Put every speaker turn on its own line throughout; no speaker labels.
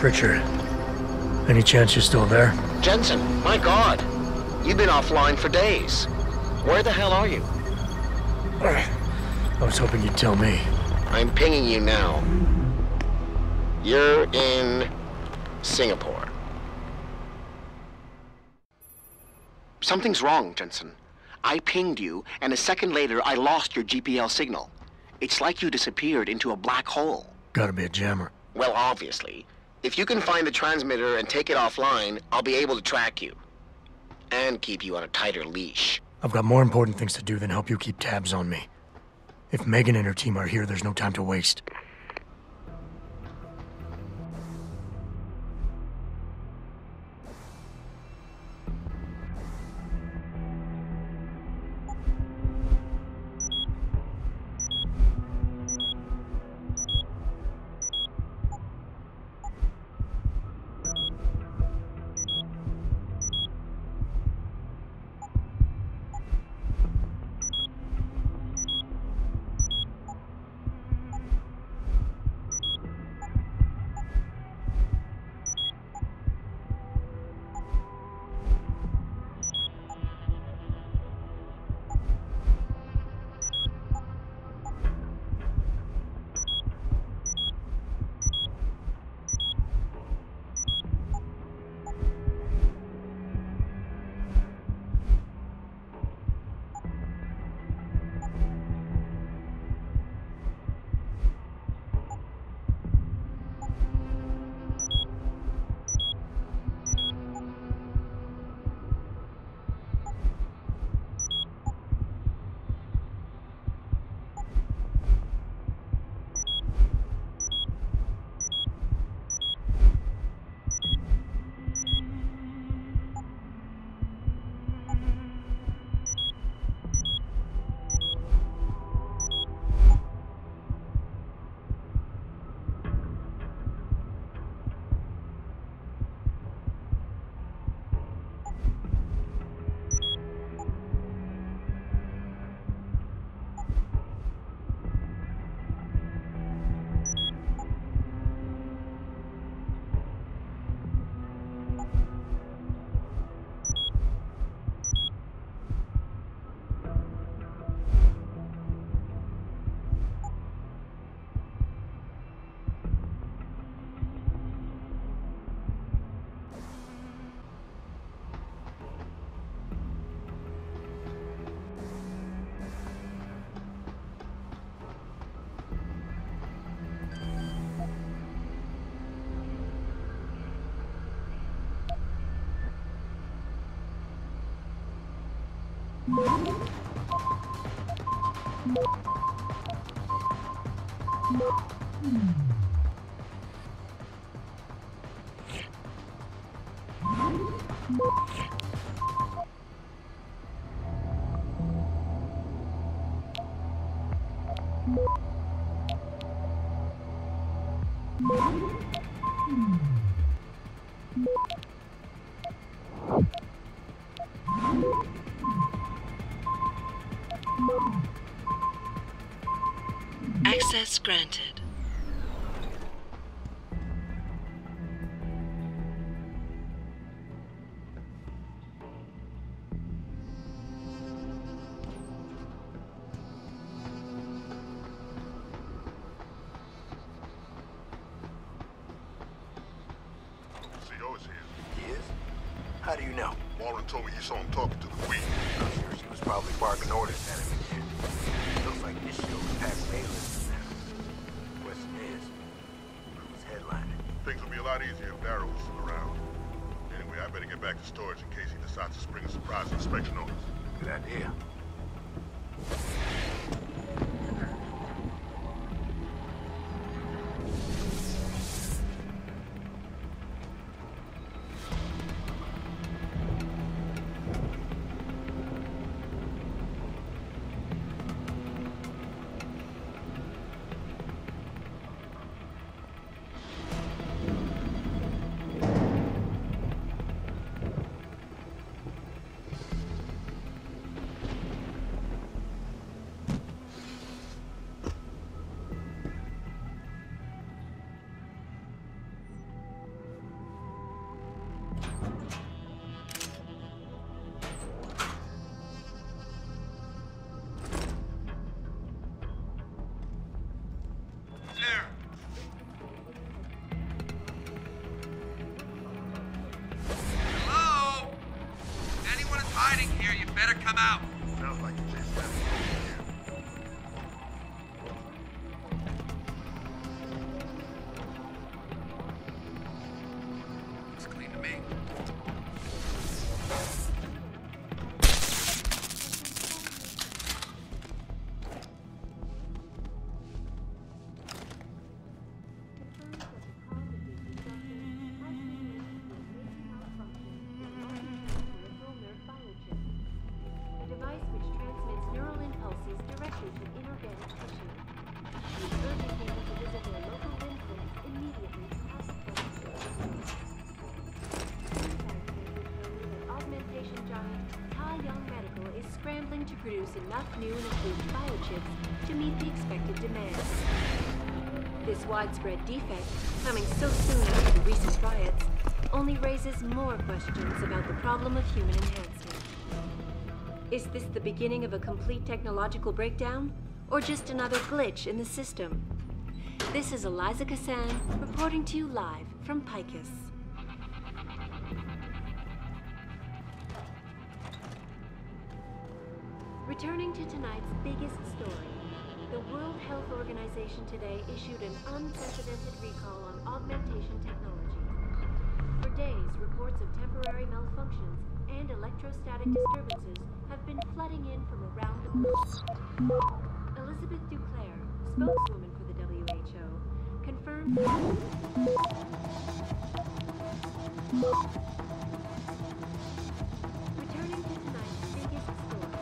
Richard. Any chance you're still there?
Jensen, my God. You've been offline for days. Where the hell are you?
I was hoping you'd tell me.
I'm pinging you now. You're in Singapore. Something's wrong, Jensen. I pinged you, and a second later I lost your GPL signal. It's like you disappeared into a black hole.
Gotta be a jammer.
Well, obviously. If you can find the transmitter and take it offline, I'll be able to track you. And keep you on a tighter leash.
I've got more important things to do than help you keep tabs on me. If Megan and her team are here, there's no time to waste.
Access granted.
CO is here.
He is? How do you know?
Warren told me you saw him talking to the Queen.
I'm sure she was probably barking orders at him again. Looks like this show is packed with A-listers now. Question is, who's headlining?
Things will be a lot easier if Darrow was around. Anyway, I better get back to storage in case he decides to spring a surprise inspection on us.
Good idea.
here. You better come out.
Sounds like you chased that here.
Looks clean to me.
Enough new and improved biochips to meet the expected demand. This widespread defect, coming so soon after the recent riots, only raises more questions about the problem of human enhancement. Is this the beginning of a complete technological breakdown, or just another glitch in the system? This is Eliza Kassan reporting to you live from Picus. Returning to tonight's biggest story, the World Health Organization today issued an unprecedented recall on augmentation technology. For days, reports of temporary malfunctions and electrostatic disturbances have been flooding in from around the globe. Elizabeth Duclair, spokeswoman for the WHO, confirmed returning to tonight's biggest story.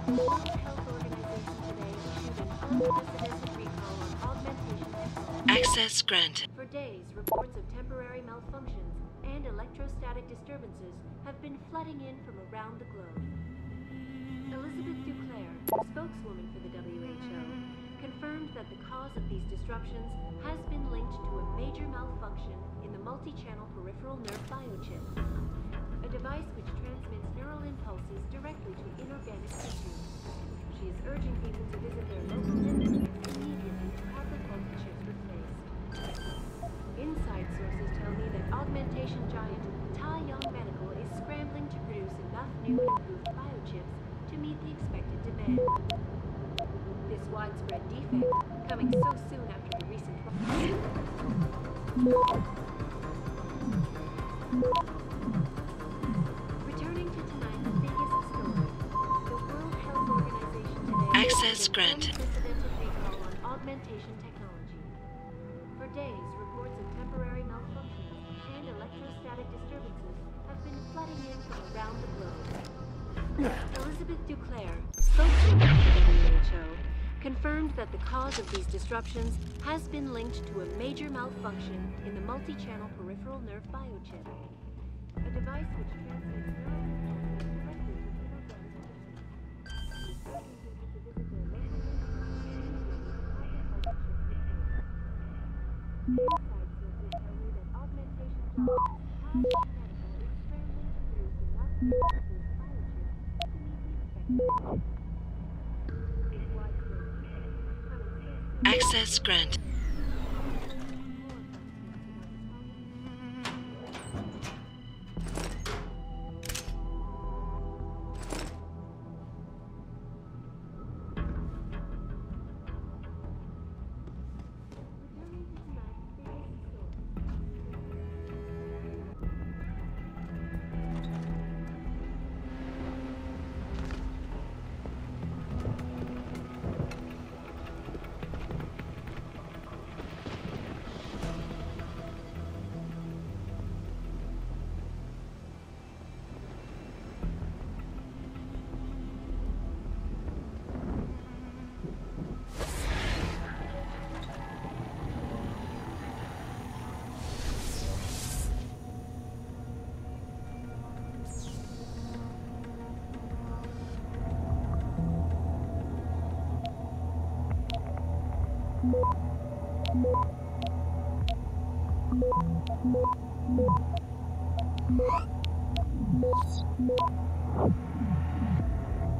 The World Health Organization today issued an unprecedented recall on augmentation technology.
Access granted.
For days, reports of temporary malfunctions and electrostatic disturbances have been flooding in from around the globe. Elizabeth Duclair, spokeswoman for the WHO, confirmed that the cause of these disruptions has been linked to a major malfunction in the multi-channel peripheral nerve biochip, a device which transmits neural impulses directly to inorganic tissue. She is urging people to visit their local dentist immediately to have the faulty chips replaced. Inside sources tell me that augmentation giant Tai Yong Medical is scrambling to produce enough new and improved biochips to meet the expected demand. This widespread defect, coming so soon after the recent returning to tonight's biggest story, the World Health Organization today
Access granted.
unprecedented recall on augmentation technology. For days, reports of temporary malfunctions and electrostatic disturbances have been flooding in from around the globe. Elizabeth Duclair, spokeswoman for the WHO, confirmed that the cause of these disruptions has been linked to a major malfunction in the multi-channel peripheral nerve biochip, a device which transmits neural impulses directly to Inside sources tell me that augmentation giant Tai Yong Medical is scrambling to produce enough new and improved biochips to meet the expected demand. This widespread defect, coming so soon
Access granted.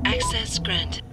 Access granted.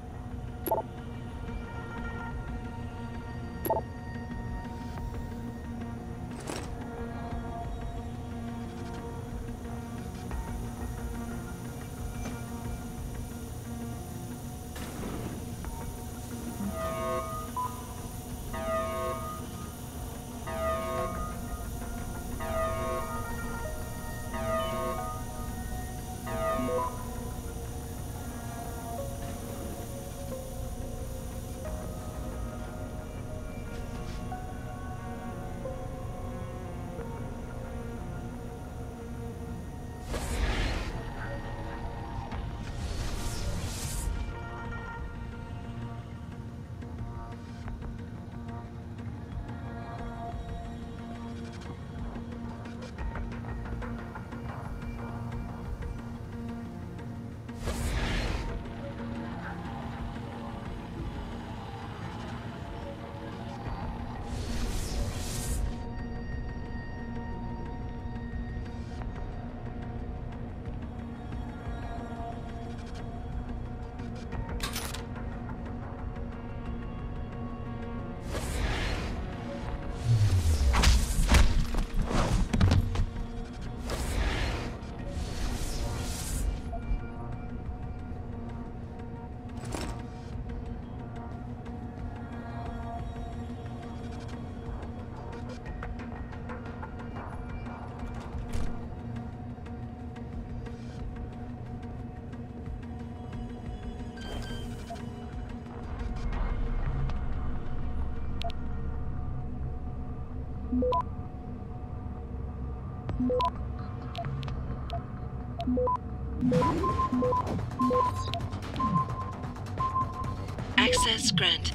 Access granted.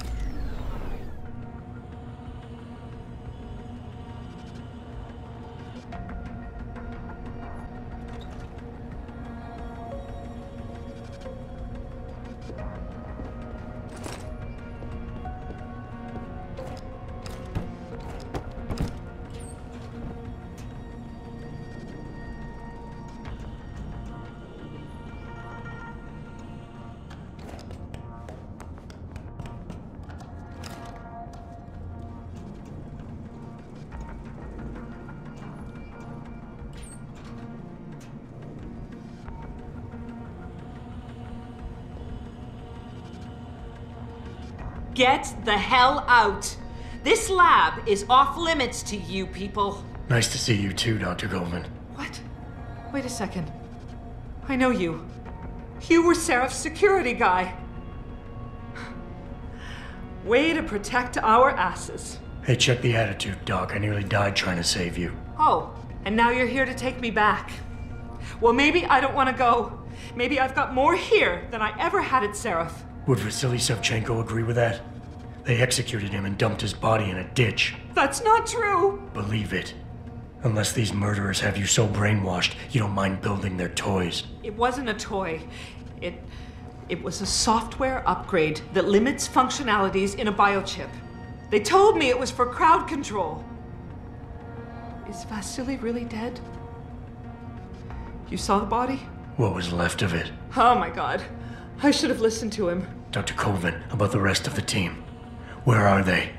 Get the hell out! This lab is off limits to you people.
Nice to see you too, Dr. Goldman.
What? Wait a second. I know you. You were Seraph's security guy. Way to protect our asses.
Hey, check the attitude, Doc. I nearly died trying to save you.
Oh, and now you're here to take me back. Well, maybe I don't want to go. Maybe I've got more here than I ever had at Seraph.
Would Vasily Savchenko agree with that? They executed him and dumped his body in a ditch.
That's not true.
Believe it. Unless these murderers have you so brainwashed, you don't mind building their toys.
It wasn't a toy. It was a software upgrade that limits functionalities in a biochip. They told me it was for crowd control. Is Vasily really dead? You saw the body?
What was left of it?
Oh my God. I should have listened to him.
Dr. Colvin, about the rest of the team. Where are they?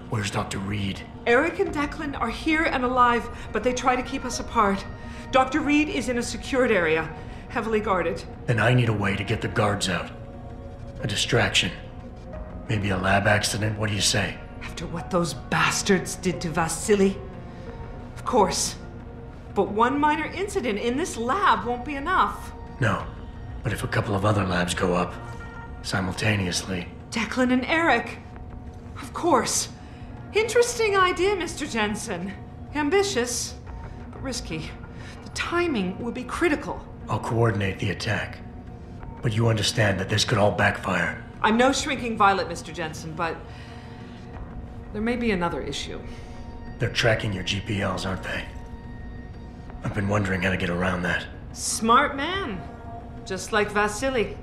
Where's Dr. Reed?
Eric and Declan are here and alive, but they try to keep us apart. Dr. Reed is in a secured area, heavily guarded.
Then I need a way to get the guards out. A distraction. Maybe a lab accident, what do you say?
After what those bastards did to Vasily? Of course. But one minor incident in this lab won't be enough.
No. But if a couple of other labs go up, simultaneously...
Declan and Eric. Of course. Interesting idea, Mr. Jensen. Ambitious, but risky. The timing will be critical.
I'll coordinate the attack. But you understand that this could all backfire.
I'm no shrinking violet, Mr. Jensen, but there may be another issue.
They're tracking your GPLs, aren't they? I've been wondering how to get around that.
Smart man. Just like Vasily.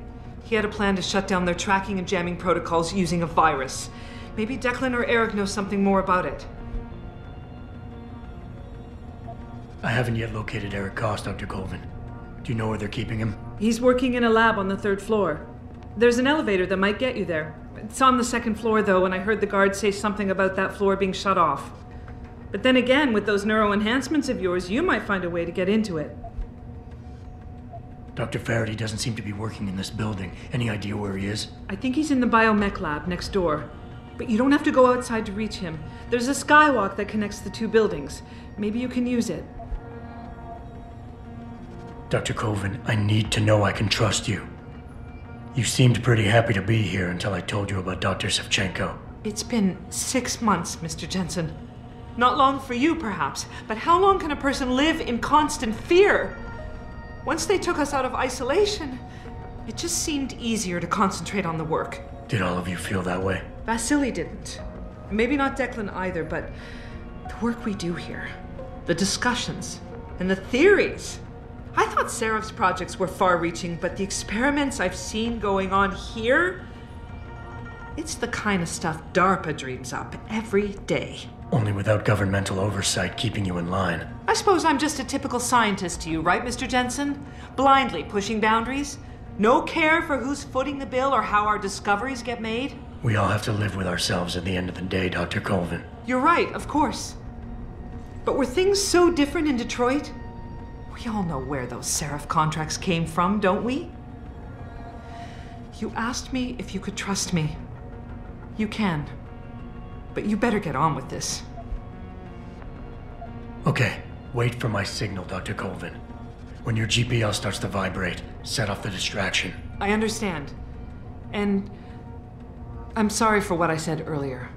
He had a plan to shut down their tracking and jamming protocols using a virus. Maybe Declan or Eric know something more about it.
I haven't yet located Eric Koss, Dr. Colvin. Do you know where they're keeping him?
He's working in a lab on the 3rd floor. There's an elevator that might get you there. It's on the 2nd floor, though, and I heard the guard say something about that floor being shut off. But then again, with those neuroenhancements of yours, you might find a way to get into it.
Dr. Faraday doesn't seem to be working in this building. Any idea where he is?
I think he's in the biomech lab next door. But you don't have to go outside to reach him. There's a skywalk that connects the 2 buildings. Maybe you can use it.
Dr. Colvin, I need to know I can trust you. You seemed pretty happy to be here until I told you about Dr. Savchenko.
It's been 6 months, Mr. Jensen. Not long for you, perhaps, but how long can a person live in constant fear? Once they took us out of isolation, it just seemed easier to concentrate on the work.
Did all of you feel that way?
Vasily didn't. Maybe not Declan either, but the work we do here, the discussions, and the theories. I thought Seraph's projects were far-reaching, but the experiments I've seen going on here, it's the kind of stuff DARPA dreams up every day.
Only without governmental oversight keeping you in line.
I suppose I'm just a typical scientist to you, right, Mr. Jensen? Blindly pushing boundaries? No care for who's footing the bill or how our discoveries get made?
We all have to live with ourselves at the end of the day, Dr. Colvin.
You're right, of course. But were things so different in Detroit? We all know where those Seraph contracts came from, don't we? You asked me if you could trust me. You can. But you better get on with this.
Okay, wait for my signal, Dr. Colvin. When your GPL starts to vibrate, set off the distraction.
I understand. And I'm sorry for what I said earlier.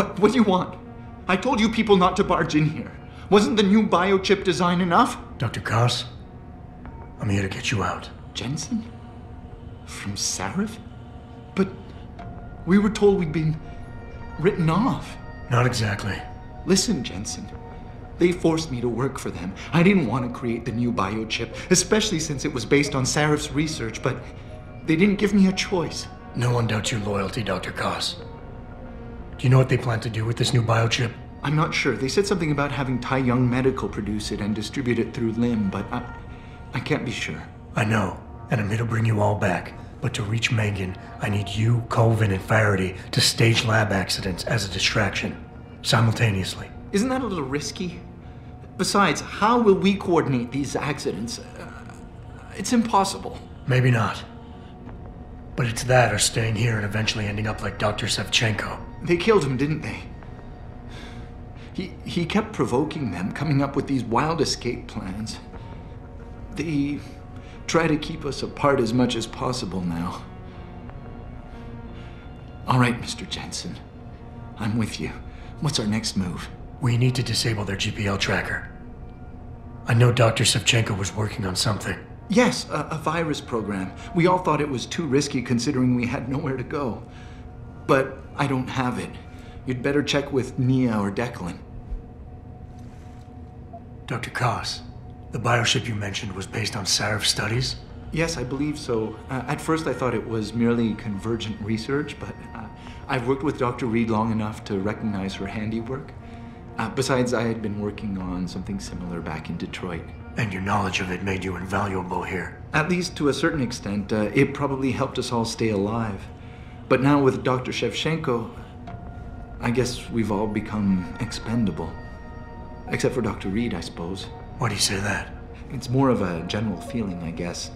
What do you want? I told you people not to barge in here. Wasn't the new biochip design enough?
Dr. Koss, I'm here to get you out.
Jensen? From Sarif? But we were told we'd been written off.
Not exactly.
Listen, Jensen. They forced me to work for them. I didn't want to create the new biochip, especially since it was based on Sarif's research, but they didn't give me a choice.
No one doubts your loyalty, Dr. Koss. Do you know what they plan to do with this new biochip?
I'm not sure. They said something about having Tai Young Medical produce it and distribute it through LIM, but I can't be sure.
I know, and I'm here to bring you all back. But to reach Megan, I need you, Colvin, and Faraday to stage lab accidents as a distraction, simultaneously.
Isn't that a little risky? Besides, how will we coordinate these accidents? It's impossible.
Maybe not. But it's that or staying here and eventually ending up like Dr. Sevchenko.
They killed him, didn't they? He kept provoking them, coming up with these wild escape plans. They try to keep us apart as much as possible now. All right, Mr. Jensen. I'm with you. What's our next move?
We need to disable their GPL tracker. I know Dr. Sevchenko was working on something.
Yes, a virus program. We all thought it was too risky considering we had nowhere to go. But I don't have it. You'd better check with Nia or Declan.
Dr. Koss, the biochip you mentioned was based on Sarif studies?
Yes, I believe so. At first I thought it was merely convergent research, but I've worked with Dr. Reed long enough to recognize her handiwork. Besides, I had been working on something similar back in Detroit.
And your knowledge of it made you invaluable here.
At least to a certain extent, it probably helped us all stay alive. But now with Dr. Shevchenko, I guess we've all become expendable. Except for Dr. Reed, I suppose.
Why do you say that?
It's more of a general feeling, I guess.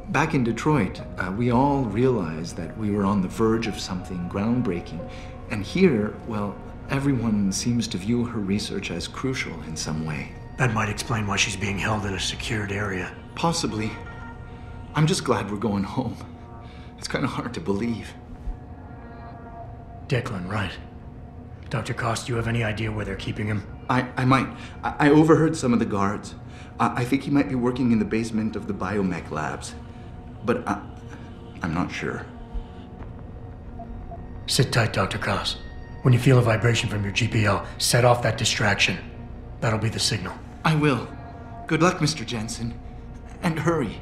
Back in Detroit, we all realized that we were on the verge of something groundbreaking. And here, well, everyone seems to view her research as crucial in some way.
That might explain why she's being held in a secured area.
Possibly. I'm just glad we're going home. It's kind of hard to believe.
Declan, right. Dr. Koss, do you have any idea where they're keeping him?
I might. I overheard some of the guards. I think he might be working in the basement of the biomech labs. But I'm not sure.
Sit tight, Dr. Koss. When you feel a vibration from your GPL, set off that distraction. That'll be the signal.
I will. Good luck, Mr. Jensen. And hurry.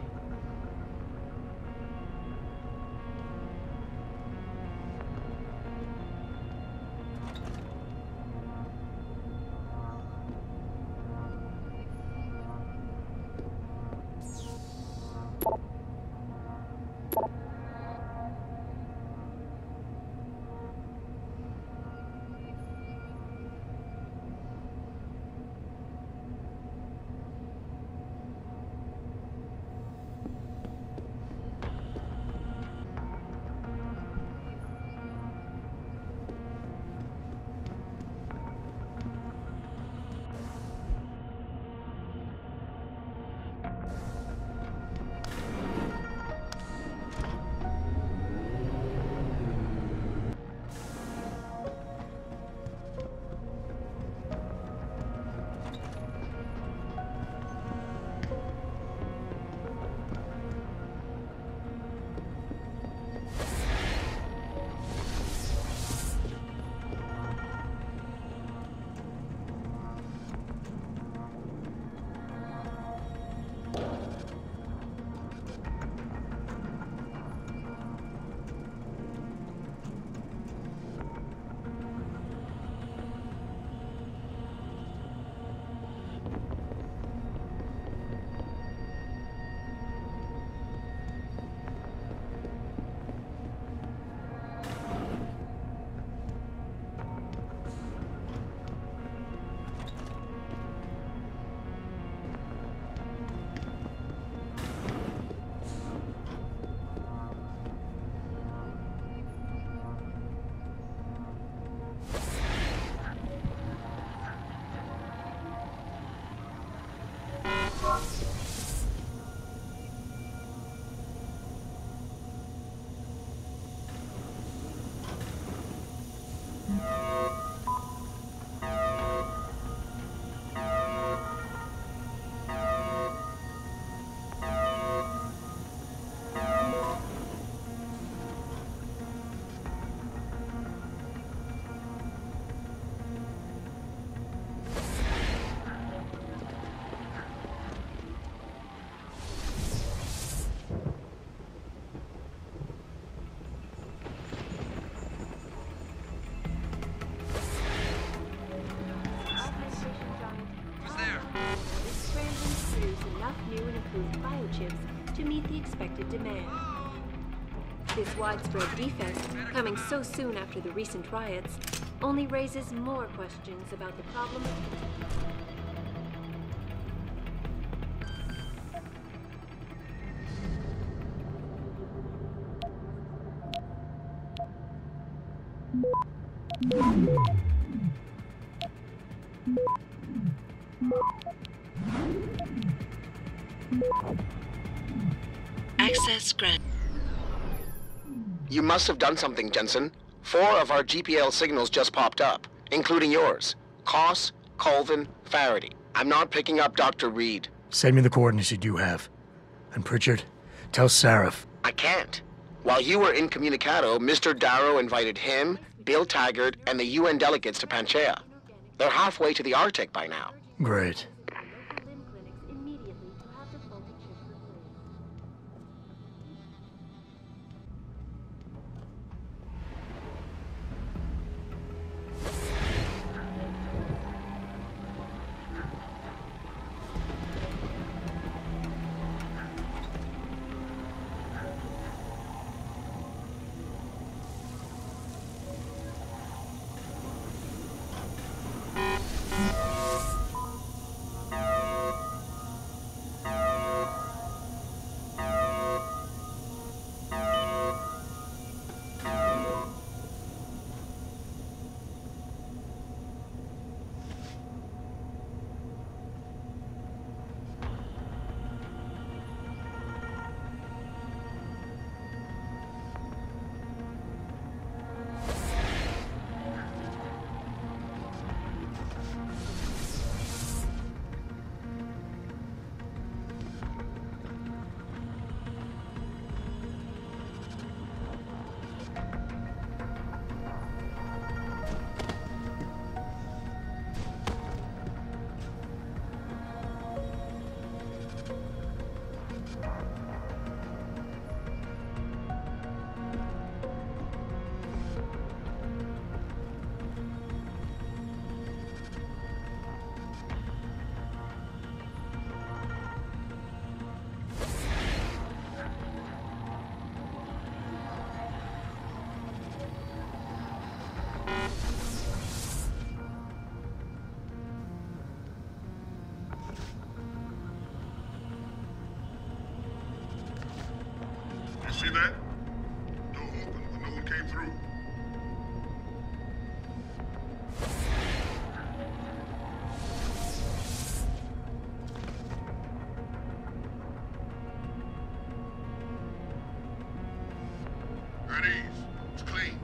enough new and improved biochips to meet the expected demand. This widespread defect, coming so soon after the recent riots, only raises more questions about the problem of
Access granted.
You must have done something, Jensen. 4 of our GPL signals just popped up, including yours. Koss, Colvin, Faraday. I'm not picking up Dr. Reed.
Send me the coordinates you do have. And Pritchard, tell Sarif.
I can't. While you were incommunicado, Mr. Darrow invited him, Bill Taggart, and the UN delegates to Panchaea. They're halfway to the Arctic by now.
Great.
local limb clinics immediately to have the faulty chips replaced.
You see that? Door open, but no one came through. At ease. It's clean.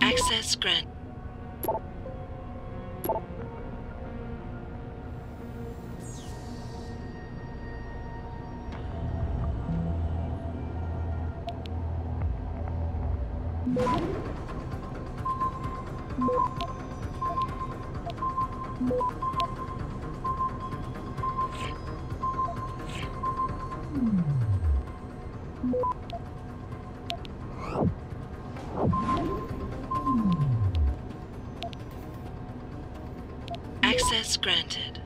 Access granted. Access granted.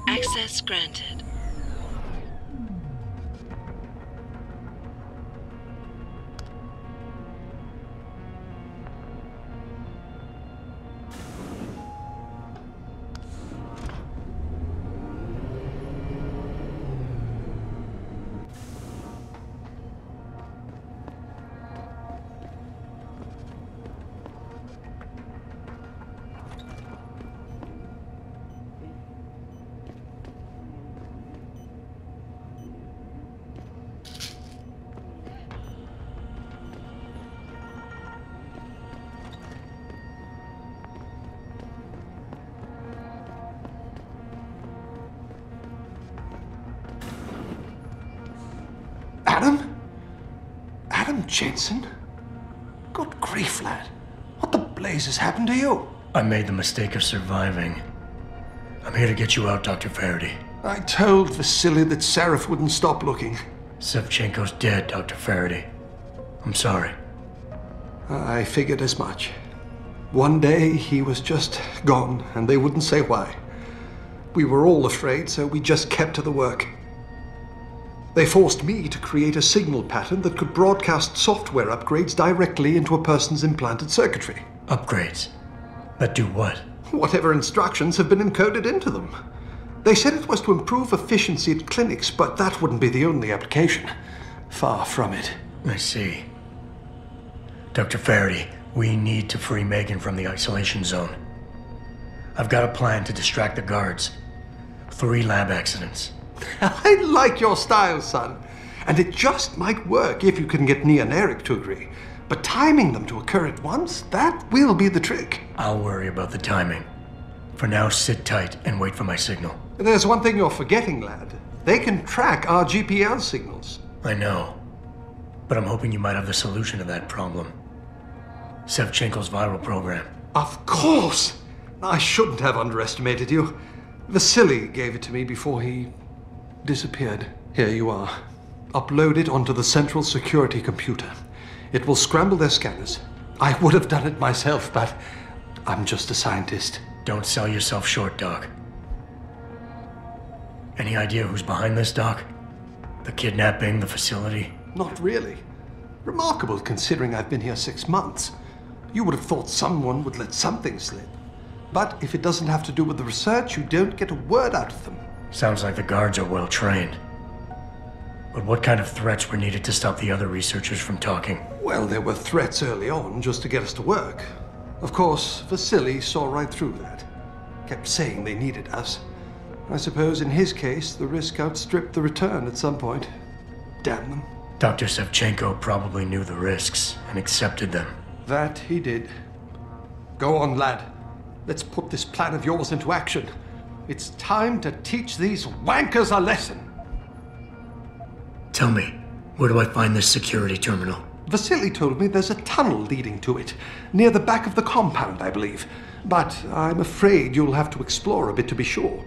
Access granted.
Adam Jensen? Good grief, lad. What the blazes happened to you?
I made the mistake of surviving. I'm here to get you out, Dr. Faraday.
I told Vasily that Seraph wouldn't stop looking.
Sevchenko's dead, Dr. Faraday. I'm sorry.
I figured as much. One day he was just gone, and they wouldn't say why. We were all afraid, so we just kept to the work. They forced me to create a signal pattern that could broadcast software upgrades directly into a person's implanted circuitry.
Upgrades? That do what?
Whatever instructions have been encoded into them. They said it was to improve efficiency at clinics, but that wouldn't be the only application. Far from it.
I see. Dr. Faraday, we need to free Megan from the isolation zone. I've got a plan to distract the guards. 3 lab accidents.
I like your style, son. And it just might work if you can get Nia and Eric to agree. But timing them to occur at once, that will be the trick.
I'll worry about the timing. For now, sit tight and wait for my signal.
There's one thing you're forgetting, lad. They can track our GPL signals.
I know. But I'm hoping you might have the solution to that problem. Sevchenko's viral program.
Of course! I shouldn't have underestimated you. Vasily gave it to me before he disappeared. Here you are. Upload it onto the central security computer. It will scramble their scanners. I would have done it myself, but I'm just a scientist.
Don't sell yourself short, Doc. Any idea who's behind this, Doc? The kidnapping, the facility?
Not really. Remarkable considering I've been here 6 months. You would have thought someone would let something slip. But if it doesn't have to do with the research, you don't get a word out of them.
Sounds like the guards are well trained. But what kind of threats were needed to stop the other researchers from talking?
Well, there were threats early on just to get us to work. Of course, Vasily saw right through that. Kept saying they needed us. I suppose in his case, the risk outstripped the return at some point. Damn them.
Dr. Sevchenko probably knew the risks and accepted them.
That he did. Go on, lad. Let's put this plan of yours into action. It's time to teach these wankers a lesson.
Tell me, where do I find this security terminal?
Vasily told me there's a tunnel leading to it, near the back of the compound, I believe. But I'm afraid you'll have to explore a bit to be sure.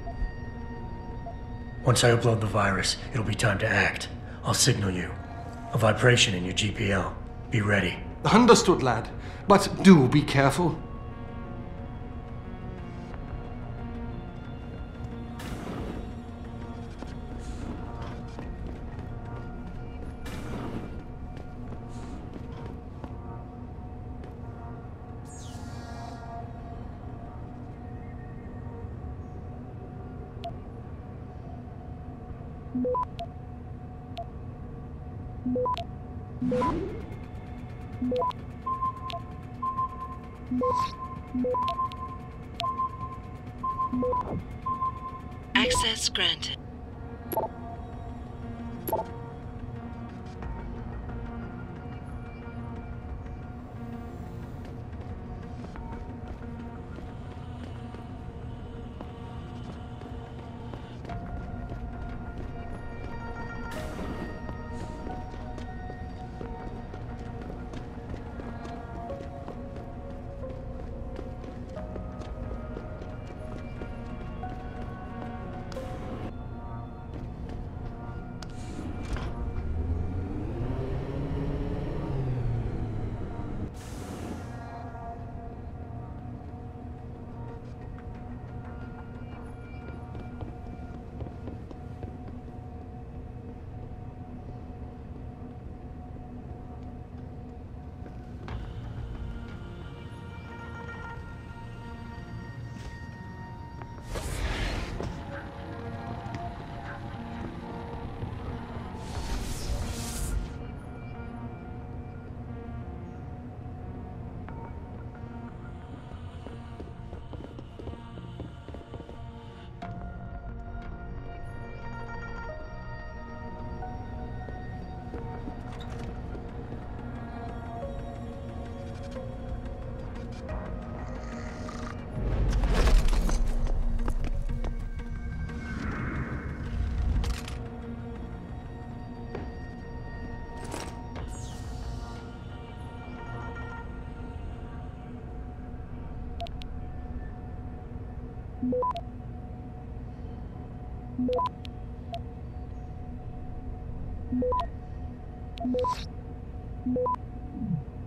Once I upload the virus, it'll be time to act. I'll signal you. A vibration in your GPL. Be ready.
Understood, lad. But do be careful.
Access granted.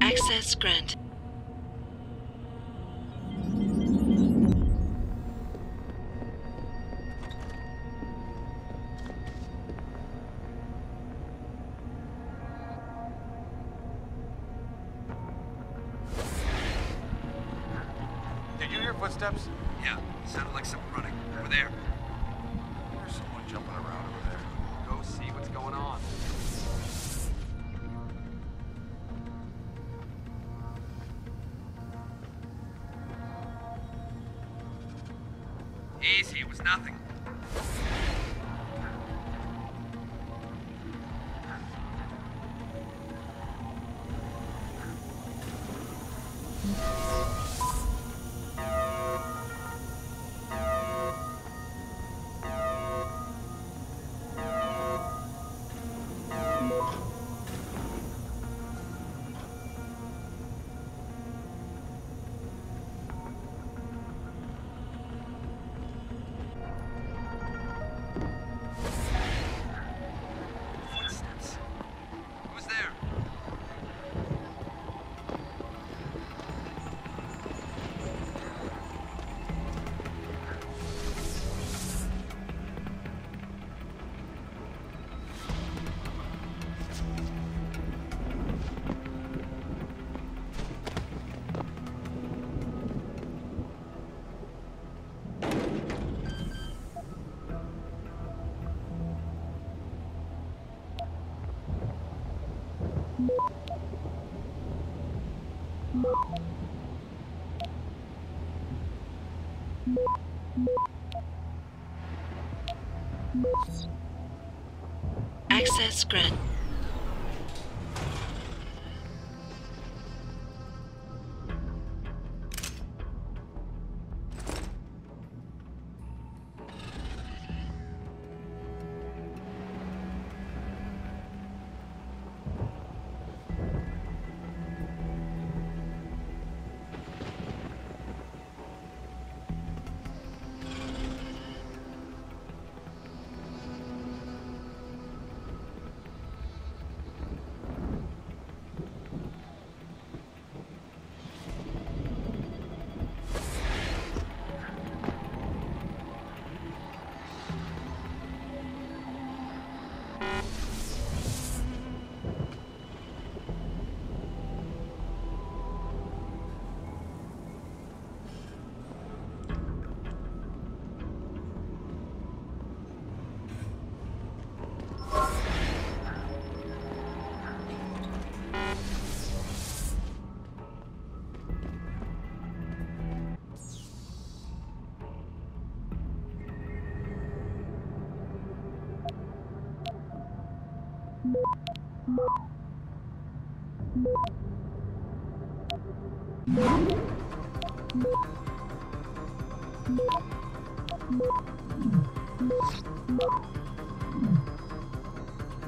Access granted.
Did you hear footsteps?
Yeah, sounded like someone running. Over there.
There's someone jumping around over there. Go see what's going on.
Easy, it was nothing. Footsteps. Who's there?
Access granted.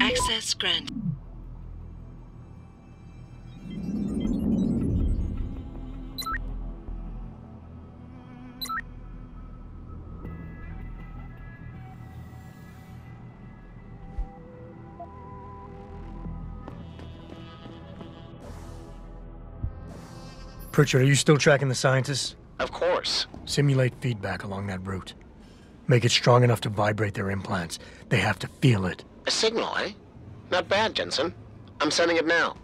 Access granted.
Pritchard, are you still tracking the scientists?
Of course.
Simulate feedback along that route. Make it strong enough to vibrate their implants. They have to feel it.
A signal, eh? Not bad, Jensen. I'm sending it now.